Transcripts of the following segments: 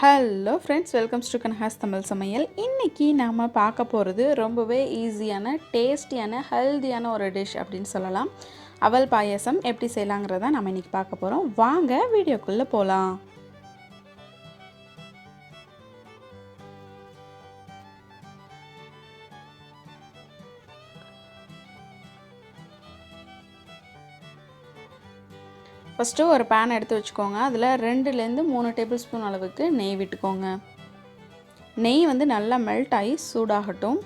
Hello friends, welcomes to Kanaka சமையல். இன்றைக்கி நாம் பார்க்க போகிறது ரொம்பவே ஈஸியான, டேஸ்டியான, ஹெல்தியான ஒரு டிஷ் அப்படின்னு சொல்லலாம். அவல் பாயசம் எப்படி செய்யலாங்கிறத நம்ம இன்றைக்கி பார்க்க போகிறோம். வாங்க வீடியோக்குள்ளே போகலாம். ஃபஸ்ட்டு ஒரு பேன் எடுத்து வச்சுக்கோங்க. அதில் 2லேருந்து 3 டேபிள் ஸ்பூன் அளவுக்கு நெய் விட்டுக்கோங்க. நெய் வந்து நல்லா மெல்ட் ஆகி சூடாகட்டும்.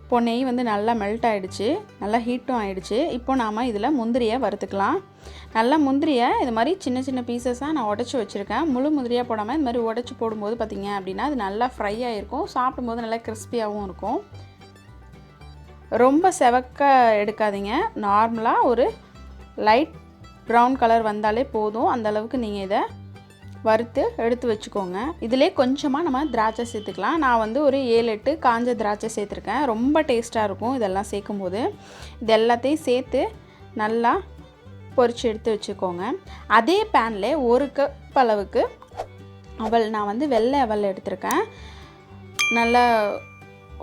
இப்போது நெய் வந்து நல்லா மெல்ட் ஆகிடுச்சு, நல்லா ஹீட்டும் ஆகிடுச்சு. இப்போ நாம் இதில் முந்திரியை வறுத்துக்கலாம். நல்லா முந்திரியை இது மாதிரி சின்ன சின்ன பீசஸாக நான் உடச்சி வச்சுருக்கேன். முழு முந்திரியாக போடாமல் இது மாதிரி உடச்சி போடும்போது பார்த்திங்க அப்படின்னா அது நல்லா ஃப்ரை ஆகிருக்கும், சாப்பிடும்போது நல்லா கிறிஸ்பியாகவும் இருக்கும். ரொம்ப செவக்க எடுக்காதீங்க, நார்மலாக ஒரு லைட் ப்ரௌன் கலர் வந்தாலே போதும். அந்த அளவுக்கு நீங்கள் இதை வறுத்து எடுத்து வச்சுக்கோங்க. இதிலே கொஞ்சமாக நம்ம திராட்சை சேர்த்துக்கலாம். நான் வந்து ஒரு 7-8 காஞ்ச திராட்சை சேர்த்துருக்கேன். ரொம்ப டேஸ்ட்டாக இருக்கும் இதெல்லாம் சேர்க்கும்போது. இது எல்லாத்தையும் சேர்த்து நல்லா பொரித்து எடுத்து வச்சுக்கோங்க. அதே பேனில் 1 கப் அளவுக்கு அவல், நான் வந்து வெள்ளை அவல் எடுத்திருக்கேன். நல்லா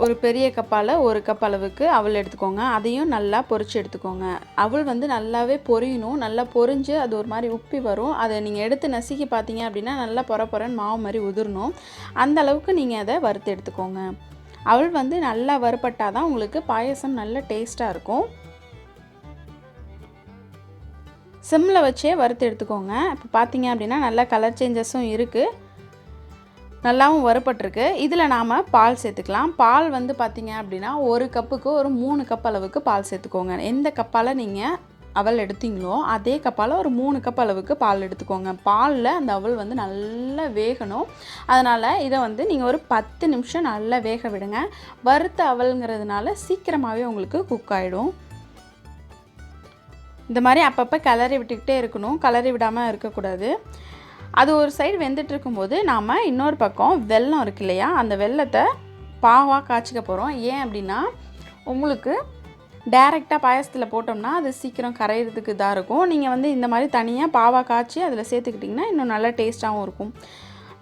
ஒரு பெரிய கப்பால் 1 கப் அளவுக்கு அவல் எடுத்துக்கோங்க. அதையும் நல்லா பொரித்து எடுத்துக்கோங்க. அவல் வந்து நல்லாவே பொரியணும். நல்லா பொரிஞ்சு அது ஒரு மாதிரி உப்பி வரும். அதை நீங்கள் எடுத்து நசுக்கி பார்த்தீங்க அப்படின்னா நல்லா பொறன்னு மாவு மாதிரி உதிரணும். அந்த அளவுக்கு நீங்கள் அதை வறுத்து எடுத்துக்கோங்க. அவல் வந்து நல்லா வறுபட்டால் தான் உங்களுக்கு பாயசம் நல்ல டேஸ்ட்டாக இருக்கும். சிம்மில் வச்சே வறுத்து எடுத்துக்கோங்க. இப்போ பார்த்தீங்க அப்படின்னா நல்லா கலர் சேஞ்சஸும் இருக்குது, நல்லாவும் வறுபட்டிருக்கு. இதில் நாம் பால் சேர்த்துக்கலாம். பால் வந்து பார்த்திங்க அப்படின்னா 1 கப்புக்கு ஒரு 3 கப் அளவுக்கு பால் சேர்த்துக்கோங்க. எந்த கப்பால் நீங்கள் அவல் எடுத்தீங்களோ அதே கப்பால் ஒரு 3 கப் அளவுக்கு பால் எடுத்துக்கோங்க. பாலில் அந்த அவல் வந்து நல்லா வேகணும். அதனால் இதை வந்து நீங்கள் ஒரு 10 நிமிஷம் நல்லா வேக விடுங்க. வறுத்த அவல்ங்கிறதுனால சீக்கிரமாகவே உங்களுக்கு குக் ஆகிடும். இந்த மாதிரி அப்பப்போ கிளறி விட்டுக்கிட்டே இருக்கணும், கிளறி விடாமல் இருக்கக்கூடாது. அது ஒரு சைடு வெந்துட்டு இருக்கும்போது நாம் இன்னொரு பக்கம் வெல்லம் இருக்கு இல்லையா, அந்த வெல்லத்தை பாவாக காய்ச்சிக்க போகிறோம். ஏன் அப்படின்னா உங்களுக்கு டைரெக்டாக பாயசத்தில் போட்டோம்னா அது சீக்கிரம் கரையிறதுக்கு இதாக இருக்கும். நீங்கள் வந்து இந்த மாதிரி தனியாக பாவாக காய்ச்சி அதில் சேர்த்துக்கிட்டிங்கன்னா இன்னும் நல்லா டேஸ்ட்டாகவும் இருக்கும்.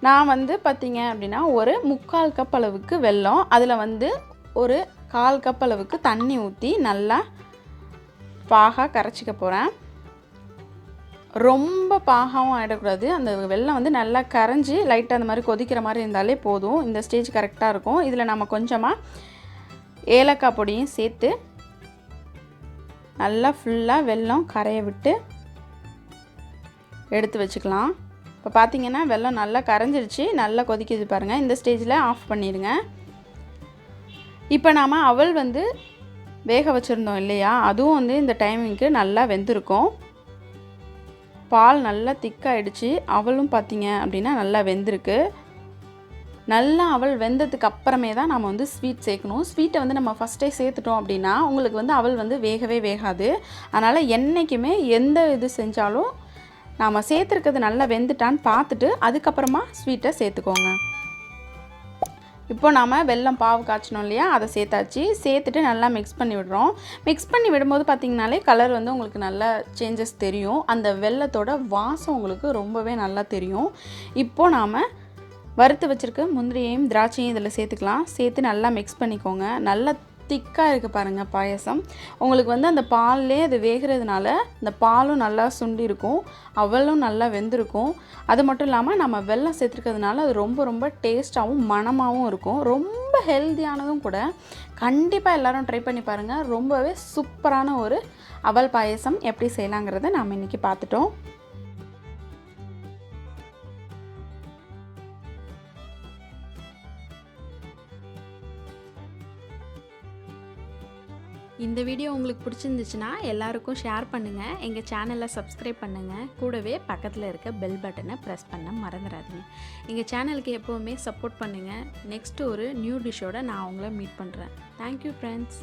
நான் வந்து பார்த்திங்க அப்படின்னா ஒரு 3/4 கப் அளவுக்கு வெல்லம், அதில் வந்து ஒரு 1/4 கப் அளவுக்கு தண்ணி ஊற்றி நல்லா பாகாக கரைச்சிக்க போகிறேன். ரொம்ப பாகாவும் ஆகிடக்கூடாது. அந்த வெல்லம் வந்து நல்லா கரைஞ்சி லைட்டாக அந்த மாதிரி கொதிக்கிற மாதிரி இருந்தாலே போதும். இந்த ஸ்டேஜ் கரெக்டாக இருக்கும். இதில் நம்ம கொஞ்சமாக ஏலக்காய் பொடியும் சேர்த்து நல்லா ஃபுல்லாக வெல்லம் கரைய விட்டு எடுத்து வச்சுக்கலாம். இப்போ பார்த்திங்கன்னா வெல்லம் நல்லா கரைஞ்சிருச்சு, நல்லா கொதிக்குது பாருங்கள். இந்த ஸ்டேஜில் ஆஃப் பண்ணிடுங்க. இப்போ நாம் அவல் வந்து வேக வச்சுருந்தோம் இல்லையா, அதுவும் வந்து இந்த டைமிங்க்கு நல்லா வெந்திருக்கும். பால் நல்லா திக்காயிடுச்சு. அவலும் பார்த்திங்க அப்படின்னா நல்லா வெந்திருக்கு. நல்லா அவல் வெந்ததுக்கு அப்புறமே தான் நம்ம வந்து ஸ்வீட் சேர்க்கணும். ஸ்வீட்டை வந்து நம்ம ஃபஸ்ட்டே சேர்த்துட்டோம் அப்படின்னா உங்களுக்கு வந்து அவல் வந்து வேகவே வேகாது. அதனால் என்றைக்குமே எந்த இது செஞ்சாலும் நாம் சேர்த்துருக்கிறது நல்லா வெந்துட்டான்னு பார்த்துட்டு அதுக்கப்புறமா ஸ்வீட்டை சேர்த்துக்கோங்க. இப்போ நாம் வெல்லம் பாவு காய்ச்சினோம் இல்லையா, அதை சேர்த்தாச்சு. சேர்த்துட்டு நல்லா மிக்ஸ் பண்ணி விடுறோம். மிக்ஸ் பண்ணி விடும்போது பார்த்திங்கனாலே கலர் வந்து உங்களுக்கு நல்லா சேஞ்சஸ் தெரியும். அந்த வெல்லத்தோட வாசம் உங்களுக்கு ரொம்பவே நல்லா தெரியும். இப்போது நாம் வறுத்து வச்சுருக்க முந்திரியையும் திராட்சையும் இதில் சேர்த்துக்கலாம். சேர்த்து நல்லா மிக்ஸ் பண்ணிக்கோங்க. நல்லா திக்காக இருக்குது பாருங்கள் பாயசம். உங்களுக்கு வந்து அந்த பால்லே அது வேகிறதுனால இந்த பாலும் நல்லா சுண்டி இருக்கும், அவலும் நல்லா வெந்திருக்கும். அது மட்டும் இல்லாமல் நம்ம வெல்லம் சேர்த்துருக்கிறதுனால அது ரொம்ப டேஸ்ட்டாகவும் மணமாகவும் இருக்கும். ரொம்ப ஹெல்த்தியானதும் கூட. கண்டிப்பாக எல்லோரும் ட்ரை பண்ணி பாருங்கள். ரொம்பவே சூப்பரான ஒரு அவல் பாயசம் எப்படி செய்யலாங்கிறத நாம் இன்றைக்கி பார்த்துட்டோம். இந்த வீடியோ உங்களுக்கு பிடிச்சிருந்துச்சுன்னா எல்லாருக்கும் ஷேர் பண்ணுங்கள். எங்கள் சேனலை சப்ஸ்கிரைப் பண்ணுங்கள். கூடவே பக்கத்தில் இருக்க பெல் பட்டனை ப்ரெஸ் பண்ண மறந்துடாதீங்க. எங்கள் சேனலுக்கு எப்போவுமே சப்போர்ட் பண்ணுங்கள். நெக்ஸ்ட்டு ஒரு நியூ டிஷ்ஷோடு நான் உங்களை மீட் பண்ணுறேன். Thank you friends.